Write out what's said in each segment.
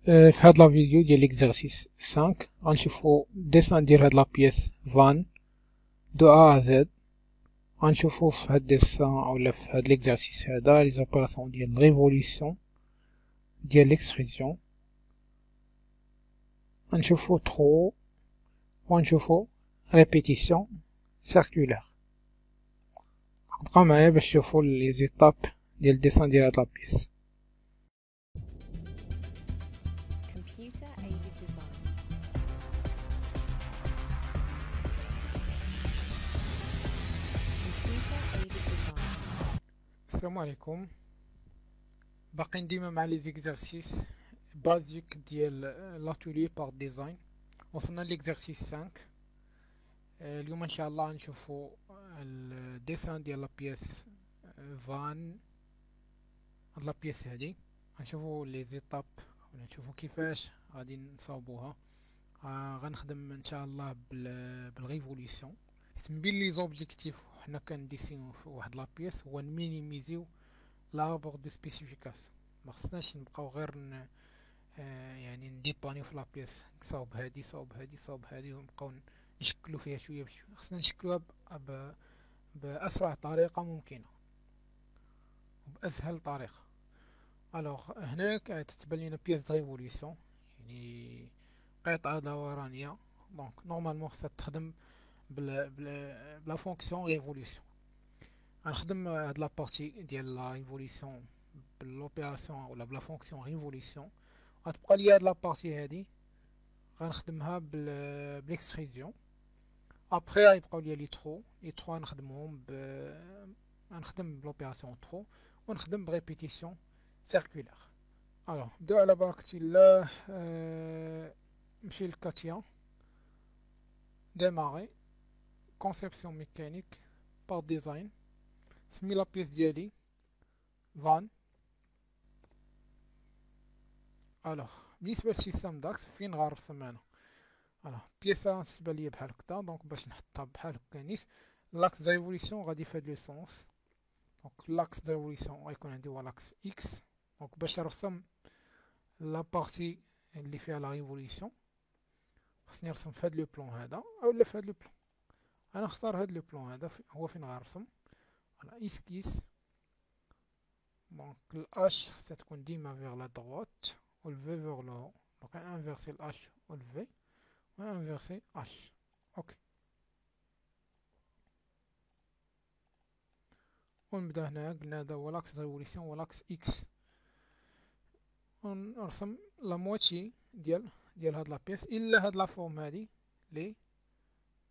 في هاد لا فيديو ديال ليكزارسيس 5 غنشوفو ديسان ديال هاد لا بيس فان دو ا زد. غنشوفو في هاد ديسان اولا في هاد ليكزارسيس هذا لي زوبيراسيون ديال ريفوليسيون ديال ليكستريزيون. غنشوفو ترو وغنشوفو ريبيتيسيون سيركولار. بقاو معايا باش تشوفو لي زيتاب ديال ديسان ديال هاد لا بيس. Computer aided design. Computer aided design. السلام عليكم، باقيين ديما مع لي زيكزارسيس بازيك ديال لاتولي بار ديزاين. وصلنا ليكزارسيس 5. اليوم ان شاء الله نشوفو الديسان ديال لا بيس فان. هاد لا بيس هادي غنشوفو لي زيتاب ولا نشوفو كيفاش غادي نصاوبوها. غنخدم ان شاء الله بالريفوليسيون، حيت من بين لي زوبجيكتيف حنا كنديسينو في واحد لا بيس هو نمينيميزيو لاربور دو سبيسيفيكاسيون. ما خصناش نبقاو غير يعني نديبانيو في لا بيس، صاوب هادي صاوب هادي صاوب هادي ونبقاو نشكلو فيها شويه بشويه. خصنا نشكلوها باسرع طريقه ممكنه وباسهل طريقه. الوغ هنا كتبان لينا بيس د ريفوليسيون، يعني قطعه دورانيه. دونك نورمالمون خصها تخدم بلا فونكسيون ريفوليسيون. غنخدم هاد لابارتي ديال لا ريفوليسيون بالوبيراسيون ولا بلا فونكسيون ريفوليسيون. غتبقى لي هاد لابارتي هادي غنخدمها بالاكستريزيون. ابخي غيبقاو لي لي ترو غنخدمهم غنخدم بلوبيراسيون ترو ونخدم بريبيتيسيون سيركولار. الوغ نبداو على بركة الله. نمشي للكاتيا ديماري كونسيبسيون ميكانيك بار ديزاين. سمي لا بيس ديالي فان. الوغ بالنسبه للسيستم داكس فين غنرسم انا؟ الوغ بياسه تبان ليا بحال هكدا، دونك باش نحطها بحال هكا نيت لاكس دايفوليسيون غادي في هاد لو سونس. دونك لاكس دايفوليسيون غيكون عندي هو لاكس اكس. دونك باش نرسم لا بارتي اللي فيها لا ريفوليسيون خصني نرسم في هاد لو بلون هذا اولا في هاد لو بلون. انا نختار هاد لو بلون هذا هو فين غنرسم على اسكيس. دونك الاش خصها تكون ديما فيغ لا دروات والفي فيغ لو هو. دونك انفيرسي الاش والفي وانفيرسي اش. اوكي، ونبدا هنا. قلنا هذا هو لاكس ريفوليسيون ولاكس اكس. ونرسم لا موتي ديال هاد لا بيس الا هاد لا فورم هادي لي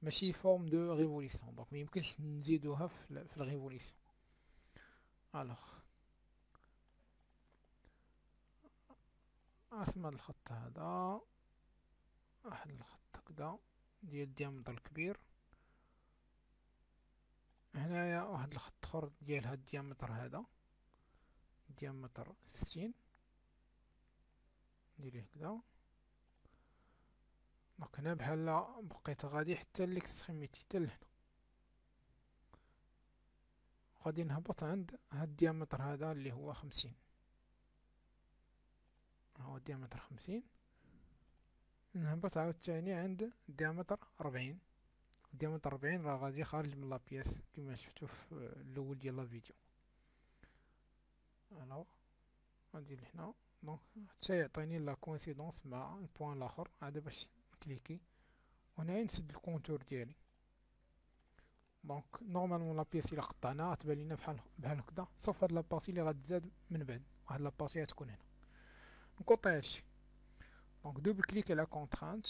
ماشي فورم دو ريفوليسيون، دونك ميمكنش نزيدوها في الريفوليسيون. الوغ اسم هاد الخط هذا واحد الخط هكدا ديال الديامتر الكبير. هنايا واحد الخط اخر ديال هاد الديامتر هذا ديامتر 60. نديريه هكدا. دونك هنا بحال بقيت غادي حتى ليكستريميتي حتى لهنا. غادي نهبط عند هاد الديامتر هذا اللي هو 50. هو الديامتر 50. نهبط عاوتاني عند الديامتر 40. الديامتر 40 راه غادي خارج من لابيس كما شفتو في الاول ديال لا فيديو. الوغ غادي لهنا. دونك حتى يعطيني لا كوانسيدونس مع البوان الاخر هذا باش نكليكي وهنايا نسد الكونتور ديالي. دونك نورمالمون لابيس الا قطعناها غتبان لينا بحال هكدا، صوف هاد لابارتي اللي غتزاد من بعد. واحد لابارتي غتكون هنا. نكوطي هادشي. دونك دوبل كليك على كونترانت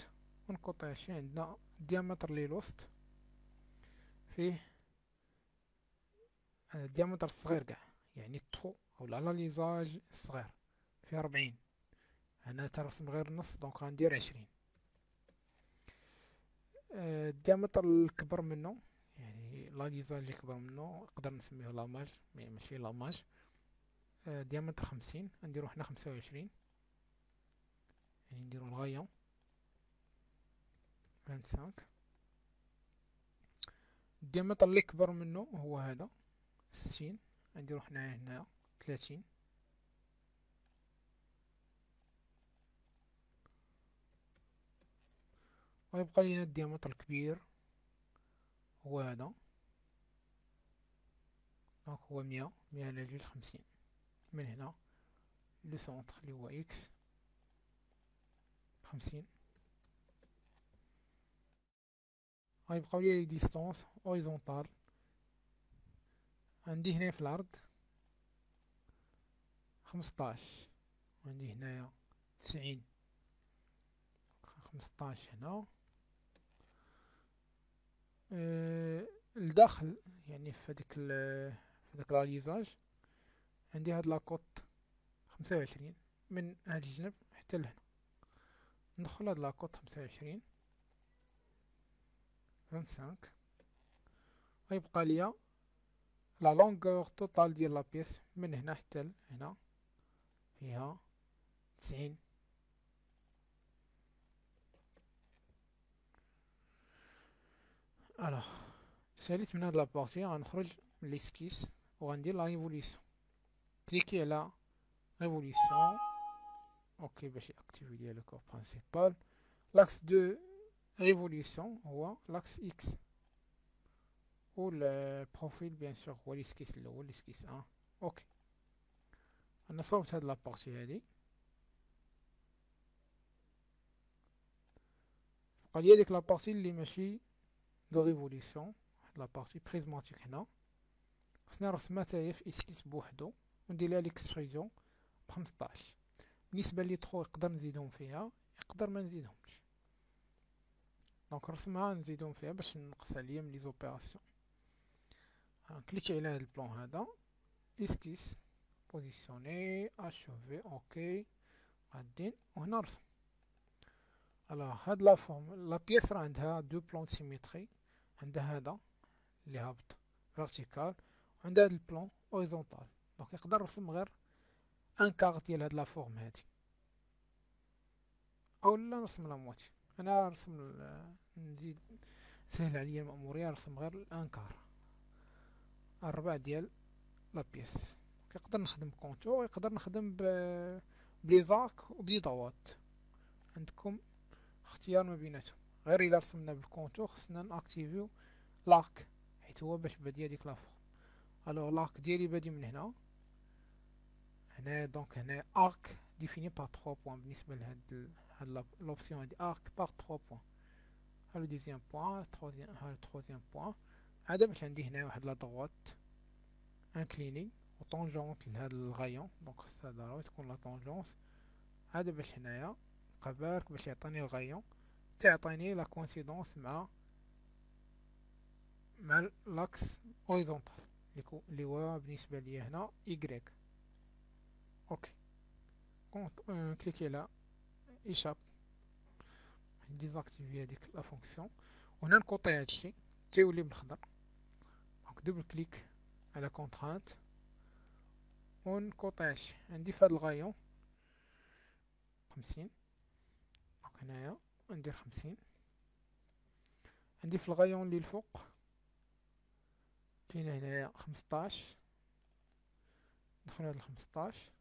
ونكوطي هادشي. عندنا الديامتر لي لوست فيه الديامتر الصغير كاع، يعني الترو او الاناليزاج الصغير فيه 40. هنا ترسم غير النص دونك غندير 20. الديامتر الكبر منه يعني لانيزاج اللي كبر منه نقدر نسميه لاماج ماشي لاماج. ديامتر 50 نديرو حنا 25، يعني نديرو الغاية 25. الديامتر اللي كبر منه هو هذا 60، نديرو حنا هنا 30. ويبقى لينا الديامتر الكبير هو هذا، دونك هو 100 على جوج 50. من هنا لو سونتر اللي هو اكس 50. غيبقاو لي لي ديستونس هوريزونتال، عندي هنا في العرض 15، وعندي هنايا 90، 15 هنا. الداخل يعني في هداك الاليزاج عندي هاد لاكوت 25 من هاد الجنب حتى لهنا، ندخل هاد لاكوت 25 25، غيبقى ليا لا لونغور توتال ديال لا بيس من هنا حتى لهنا فيها 90. الوغ ساليت من هاد لابارتي، غنخرج من ليسكيس وغندير لا ريفوليسيون. كليكي على ريفوليسيون اوكي باش ياكتيفي ليا لو كور برينسيبال. لاكس دو ريفوليسيون هو لاكس اكس، و البروفيل بيان سور هو ليسكيس الاول ليسكيس 1. اوكي انا صوبت هاد لابارتي هادي، بقى ليا ديك لابارتي اللي ماشي دو ريفوليسيون، واحد لابارتي بريزماتيك هنا خصني نرسمها تاهي في اسكيس بوحدو وندير لها ليكستروزيون ب15. بالنسبه لي ترو يقدر نزيدهم فيها يقدر ما نزيدهمش، دونك نرسمها نزيدهم فيها باش نقص عليا من لي زوبيراسيون. كليكي على هاد البلان هذا اسكيس بوزيسيوني اشوفي اوكي غادين وهنا نرسم. الوغ هاد لا فورم لا بيس راه عندها دو بلون سيميتري، عندها هذا اللي هابط فيرتيكال وعندها هاد البلون هوريزونتال، دونك يقدر نرسم غير ان كار ديال هاد لا فورم هادي اولا نرسم لا موتي. انا نرسم نزيد سهل عليا المأمورية، نرسم غير الان كار الربع ديال لا بيس. يقدر نخدم كونتور يقدر نخدم بلي زارك وبلي دوات، عندكم اختيار ما بيناتهم. غير الا رسمنا بالكونتور خصنا ناكتيفيو لارك حيت هو باش بادية ديك لافور. الوغ لارك ديالي بادي من هنا دونك هنا ارك ديفيني بار 3 بوين. بالنسبه لهاد لوبسيون هادي ارك بار 3 بوين. ها لو دوزيام بوين، ها لو تروزيام بوين. عاد باش عندي هنا واحد لا دروات انكليني و طونجونت لهاد الغايون، دونك خصها ضروري تكون لا طونجونس. عاد باش هنايا بقى بارك باش يعطيني الغايون تعطيني لا كونسيدونس مع لاكس هوريزونتال اللي هو بالنسبه لي هنا ايكغيك. اوكي كليكي على ايشاب ديزاكتيفي هذيك لا فونكسيون، وهنا نكوطي هادشي تيولي بالخضر. دونك دوبل كليك على كونترانت ونكوطي هادشي. عندي في هاد الغايون 50، دونك هنايا ندير 50. عندي في الغايون اللي الفوق كاين هنايا 15، ندخل هاد 15.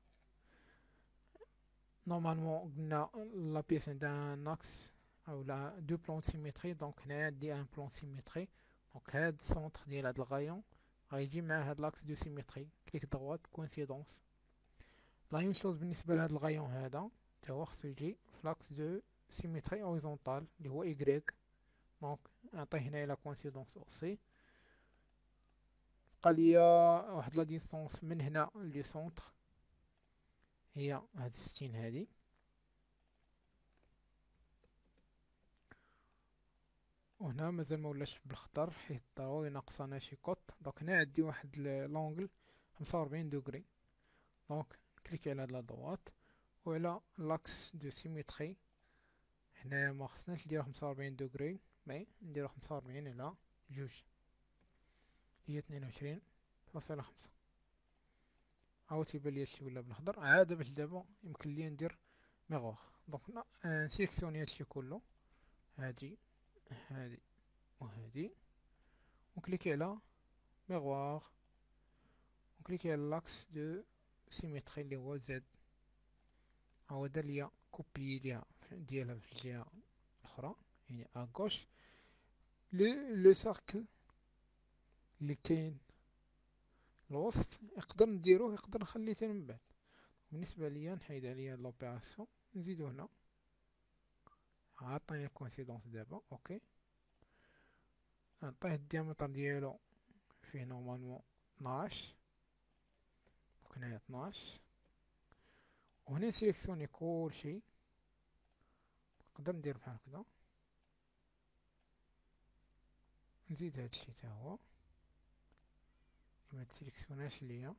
نورمالمون قلنا لا بيس عندها ناكس او لا دو بلون سيميتري، دونك هنايا ندي ان بلون سيميتري. دونك هاد السونتر ديال هاد الغايون غيجي مع هاد لاكس دو سيميتري. كليك دغوات كوانسيدونس. لا ميم شوز بالنسبه لهاد الغايون هذا تا هو خصو يجي في لاكس دو سيميتري هوريزونتال اللي هو ايكغيك، دونك نعطيه هنايا لا كوانسيدونس اوسي. بقى ليا واحد لا ديستونس من هنا لي سونتر هي هاد 60 هادي. وهنا مازال مولاش بالخضر حيت ضروري ناقصانا شي كوط. دونك هنا عندي واحد لونغل 45 دوغري، دونك كليكي على هاد لا دوات وعلى لاكس دو سيميتري. هنايا ما خصناش نديرو 45 دوغري، مي نديرو 45 على جوج هي 22.5. هاو تيبان ليا هادشي ولا بالخضر. عاد باش دابا يمكن ليا ندير ميغوار، دونك نسيليكسيوني هادشي كله، هادي هادي وهادي، وكليكي على ميغوار وكليكي على لاكس دو سيميتري اللي هو زد. هو دار ليا كوبي ديالها في الجهة الأخرى يعني اغوش. لو ساركل اللي كاين الوسط نقدر نديروه، نقدر نخليه حتى من بعد. بالنسبه ليا نحيد عليا لوبيراسيون، نزيدو هنا، عطيني كونسيدونس دابا. اوكي، نعطيه الديامتر ديالو فيه نورمالمون 12، دونك هنايا 12. وهنا نسيليكسيوني كلشي، نقدر ندير بحال هكدا، نزيد هادشي تا هو، متسيليكسيوناش ليا.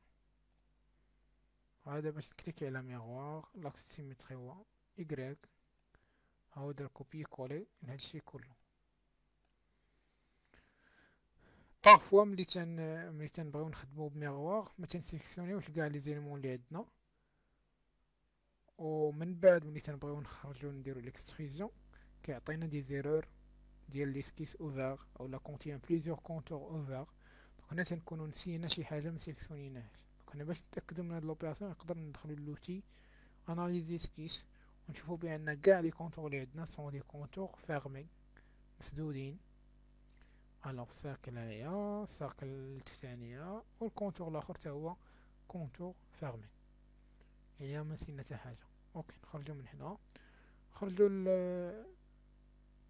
هذا باش نكليكي على ميغوار، لاكس سيميتري هو إكغيك، هاو دار كوبي كولي لهادشي كلو. بارفوا ملي تنبغيو نخدمو بميغوار متنسيليكسيونيوش قاع لي زيليمون لي عندنا، ومن بعد ملي تنبغيو نخرجو نديرو ليكستروزيون كيعطينا دي زيرور ديال ليسكيس اوفر اولا كونتيان بليزيور كونتور اوفر. دونك هنا تنكونو نسينا شي حاجه مسيليكسيونيناهاش. دونك هنا باش نتاكدو من هاد لوبيراسيون نقدر ندخلو لوتي اناليزي سكيس، ونشوفو بان كاع لي كونتور لي عندنا سون دي كونتور فيرمي مسدودين. الوغ الساكل هيا، الساكل الثانيه، والكونتور الاخر تا هو كونتور فيرمي، يعني ما نسينا حتى حاجه. اوكي، نخرجو من هنا، نخرجو ل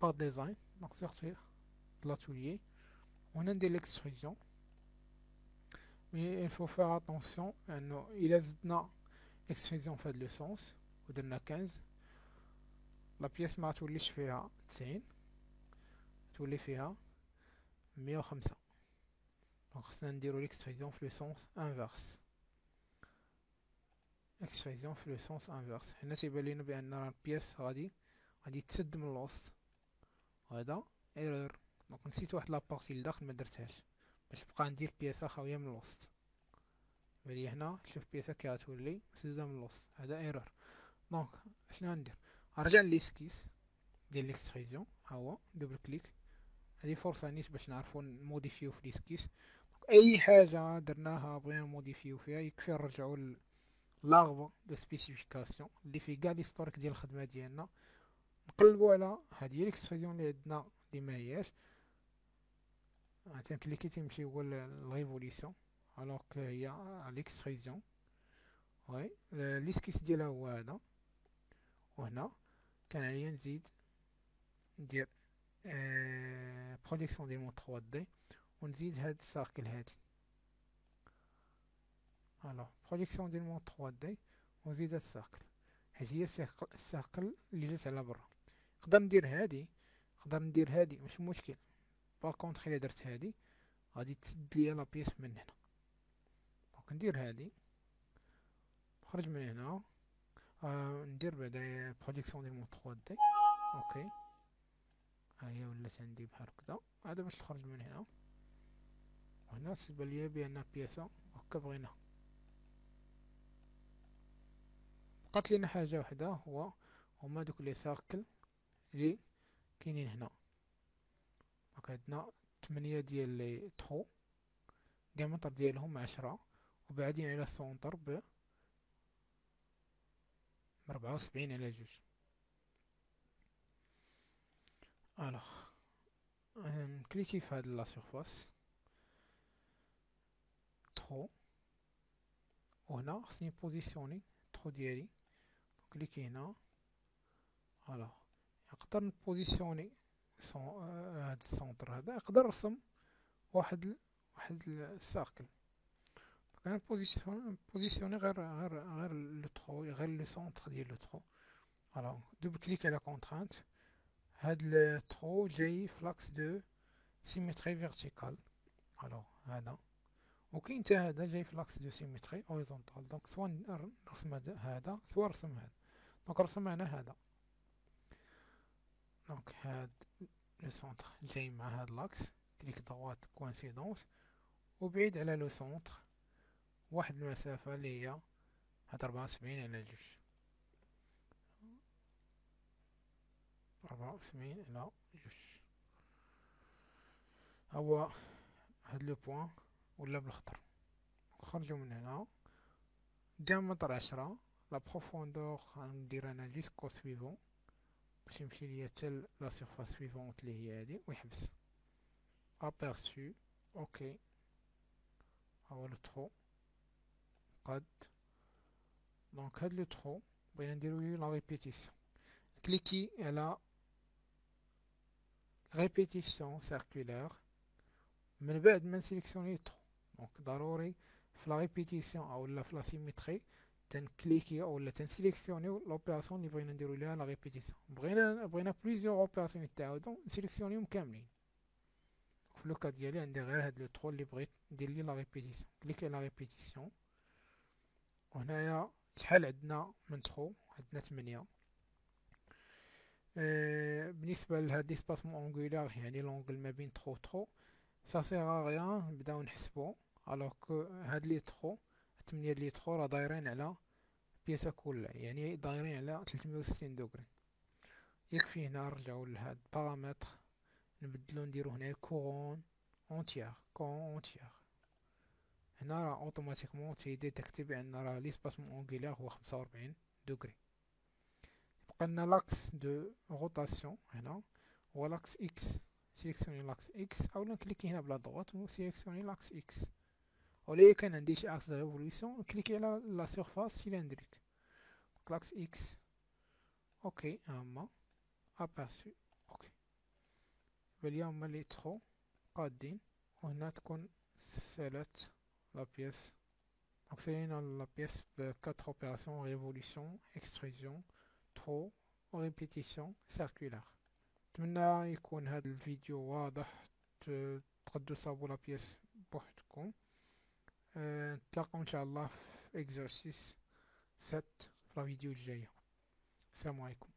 با ديزاين، دونك سورتير لاتوليي، وهنا ندير ليكستروزيون. مي il faut faire attention انه الا زدنا اكستروزيون في هاد لو سونس ودرنا 15، لا بياس ما توليش فيها 90، تولي فيها 105. دونك خصنا نديرو ليكستروزيون في لو سونس انفيرس، اكستروزيون في لو سونس انفيرس. هنا تيبان لينا بان راه البياس غادي تسد من الوسط، وهذا ايرور. دونك نسيت واحد لابارتي لداخل ما درتهاش، باش تبقى عندي البياسة خاوية من الوسط. بلي هنا شوف البياسة كي غتولي مسدودة من الوسط، هذا ايرور. دونك اشنو غندير؟ غنرجع لليسكيس ديال ليكستروزيون، ها هو دوبل كليك. هذه فرصة نيت باش نعرفو نموديفيو في ليسكيس. اي حاجة درناها بغينا نموديفيو فيها يكفي نرجعو لاغبا دو سبيسيفيكاسيون اللي فيه كاع ليستوريك ديال الخدمة ديالنا، نقلبو على هذه ليكستروزيون اللي عندنا اللي ماهياش، تنكليكي تيمشي هو لريفوليسيون الوغ كو هي ليكستروزيون. وي ليسكيس ديالها هو هذا. وهنا كان عليا نزيد ندير بروجيكسيون ديال مون 3 دي، ونزيد هاد الساكل هادي. الوغ بروجيكسيون ديال مون 3 دي ونزيد هاد الساكل، حيت هي الساكل اللي جات على برا. نقدر ندير هادي، نقدر ندير هادي، ماشي مشكل. باغ كونطخ الا درت هادي غادي تسد ليا لا بيس من هنا. دونك ندير هادي، نخرج من هنا، ندير بعدا بروجيكسيون ديال مون 3 دي. اوكي، ها هي ولات عندي بحال هكدا. هذا باش تخرج من هنا، وهنا تبان ليا بان البياسة هكا بغيناها. بقات لينا حاجة وحدة، هما دوك لي ساركل لي كاينين هنا. دونك عندنا 8 ديال لي ترو، الديامتر ديالهم 10، وبعدين على السونتر ب 74 على 2. الوغ نكليكي في هاد لا سيرفاس ترو، وهنا خصني بوزيسيوني ترو ديالي. كليكي هنا. الوغ نقدر نبوزيسيوني هاد السونتر هذا، نقدر نرسم واحد الساكل. انا بوزيسيوني غير لو ترو، غير لو سونتر ديال لو ترو. الوغ دوبل كليك على كونترانت، هاد الترو جاي فلاكس دو سيمتري فيرتيكال. الوغ هذا، وكاين حتى هذا جاي فلاكس دو سيمتري هوريزونتال. دونك سوا نرسم هذا سوا نرسم هذا. دونك نرسم انا هذا. دونك هاد لو سونتر جاي مع هاد لاكس، كليك دروات كوانسيدونس، وبعيد على لو سونتر واحد المسافة اللي هي هاد 74 على 2. 74 على 2 هو هاد لو بوان ولا بالخضر. نخرجو من هنا، ديامتر 10، لا بروفوندور غندير انا جيسكو سويفون باش باش يمشي ليا حتى لا سيرفاس سويفونت اللي هي هادي ويحبس. ابيرسو اوكي، هو لو ترو قد. دونك هاد لو ترو بغينا نديرو ليه لا ريبيتيسيون، كليكي على ريبيتيسيون سيركولير من بعد ما نسيليكسيوني ترو. دونك ضروري في لا ريبيتيسيون اولا في لا سيميتري تنكليكي اولا تنسيليكسيونيو لوبيراسيون اللي بغينا نديرو ليها لا ريبيتيسيون. بغينا بليزيور اوبيراسيون يتعاودو نسيليكسيونيهم كاملين. في لوكا ديالي عندي غير هاد لو ترو اللي بغيت ندير ليه لا ريبيتيسيون، كليكي على ريبيتيسيون. وهنايا شحال عندنا من ترو؟ عندنا 8. بالنسبة لهاد ليسباسمون اونغولار يعني لونغل ما بين ترو سا سيغ ريان نبداو نحسبو، الوغ كو هاد لي ترو 8 لي ترو راه دايرين على بياسة كلها، يعني دايرين على 360 دوغري. يكفي هنا نرجعو لهاد بارامتر نبدلو نديرو هنا كورون اونتيير، كورون اونتيير. هنا راه اوتوماتيكمون تيديتيكتي بان راه ليسباسمون اونغولار هو 45 دوغري. بقالنا لاكس دو روتاسيون هنا هو لاكس اكس، سيليكسيوني لاكس اكس اولا نكليكي هنا بلا دوغوات و سيليكسيوني لاكس اكس. ولا كان عندي شي اكس دو ريفولوسيون نكليكي على لا سيرفاس سيلندريك لاكس اكس. اوكي هما ابارسو اوكي. باليوم هما لي ترو قادين، وهنا تكون سالات لا بيس. دونك سالينا لا بيس ب 4 اوبيراسيون: ريفولوسيون، اكستروزيون، ترو وريبيتيسيون سيركولار. نتمنى يكون هذا الفيديو واضح، تقدروا تصاوبوا لا بيس بوحدكم. نتلاقاو ان شاء الله في اكزرسيس 7 في الفيديو الجايه. السلام عليكم.